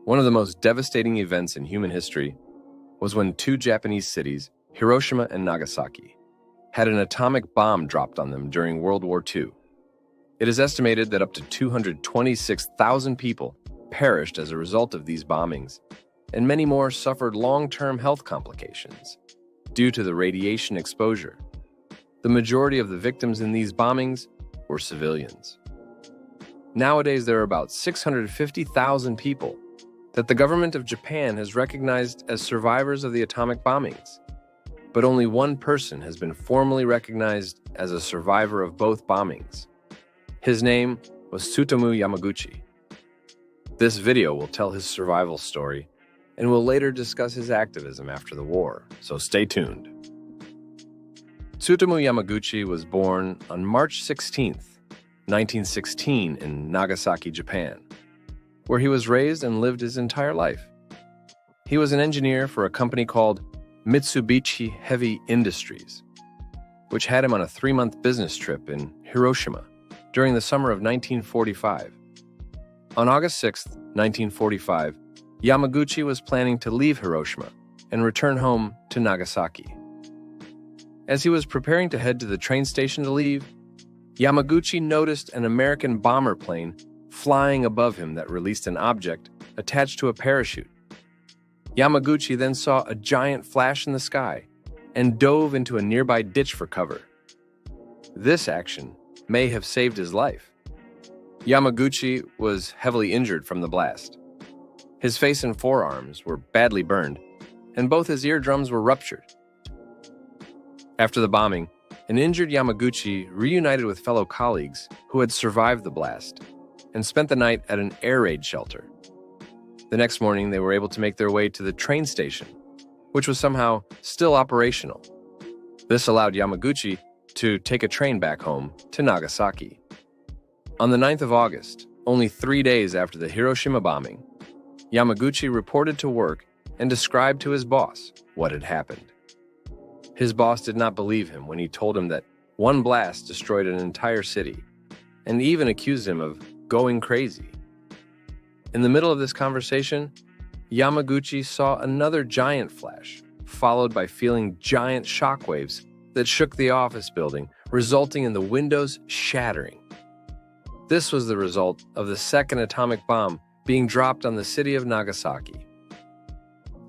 One of the most devastating events in human history was when two Japanese cities, Hiroshima and Nagasaki, had an atomic bomb dropped on them during World War II. It is estimated that up to 226,000 people perished as a result of these bombings, and many more suffered long-term health complications due to the radiation exposure. The majority of the victims in these bombings were civilians. Nowadays, there are about 650,000 people that the government of Japan has recognized as survivors of the atomic bombings. But only one person has been formally recognized as a survivor of both bombings. His name was Tsutomu Yamaguchi. This video will tell his survival story, and we'll later discuss his activism after the war, so stay tuned. Tsutomu Yamaguchi was born on March 16th, 1916 in Nagasaki, Japan, where he was raised and lived his entire life. He was an engineer for a company called Mitsubishi Heavy Industries, which had him on a 3-month business trip in Hiroshima during the summer of 1945. On August 6, 1945, Yamaguchi was planning to leave Hiroshima and return home to Nagasaki. As he was preparing to head to the train station to leave, Yamaguchi noticed an American bomber plane flying above him that released an object attached to a parachute. Yamaguchi then saw a giant flash in the sky and dove into a nearby ditch for cover. This action may have saved his life. Yamaguchi was heavily injured from the blast. His face and forearms were badly burned, and both his eardrums were ruptured. After the bombing, an injured Yamaguchi reunited with fellow colleagues who had survived the blast and spent the night at an air raid shelter. The next morning, they were able to make their way to the train station, which was somehow still operational. This allowed Yamaguchi to take a train back home to Nagasaki. On the 9th of August, only 3 days after the Hiroshima bombing, Yamaguchi reported to work and described to his boss what had happened. His boss did not believe him when he told him that one blast destroyed an entire city, and even accused him of going crazy. In the middle of this conversation, Yamaguchi saw another giant flash, followed by feeling giant shockwaves that shook the office building, resulting in the windows shattering. This was the result of the second atomic bomb being dropped on the city of Nagasaki.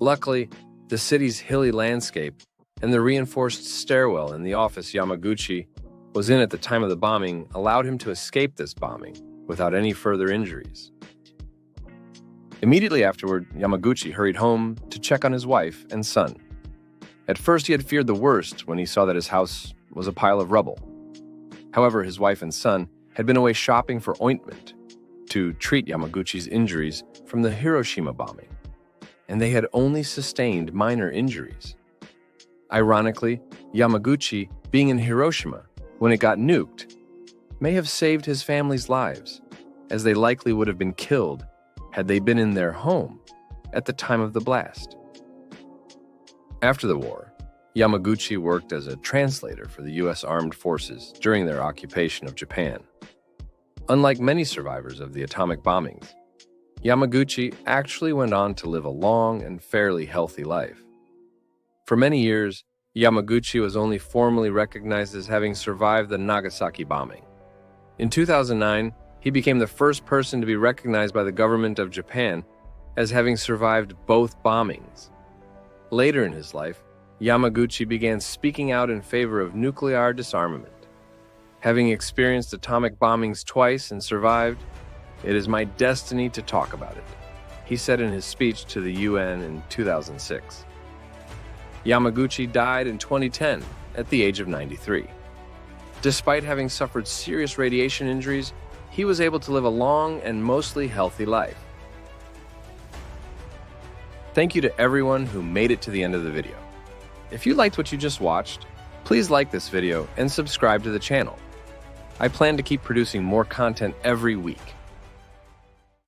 Luckily, the city's hilly landscape and the reinforced stairwell in the office Yamaguchi was in at the time of the bombing allowed him to escape this bombing without any further injuries. Immediately afterward, Yamaguchi hurried home to check on his wife and son. At first, he had feared the worst when he saw that his house was a pile of rubble. However, his wife and son had been away shopping for ointment to treat Yamaguchi's injuries from the Hiroshima bombing, and they had only sustained minor injuries. Ironically, Yamaguchi, being in Hiroshima when it got nuked, may have saved his family's lives, as they likely would have been killed had they been in their home at the time of the blast. After the war, Yamaguchi worked as a translator for the U.S. Armed Forces during their occupation of Japan. Unlike many survivors of the atomic bombings, Yamaguchi actually went on to live a long and fairly healthy life. For many years, Yamaguchi was only formally recognized as having survived the Nagasaki bombing. In 2009, he became the first person to be recognized by the government of Japan as having survived both bombings. Later in his life, Yamaguchi began speaking out in favor of nuclear disarmament. Having experienced atomic bombings twice and survived, "It is my destiny to talk about it," he said in his speech to the UN in 2006. Yamaguchi died in 2010 at the age of 93. Despite having suffered serious radiation injuries, he was able to live a long and mostly healthy life. Thank you to everyone who made it to the end of the video. If you liked what you just watched, please like this video and subscribe to the channel. I plan to keep producing more content every week.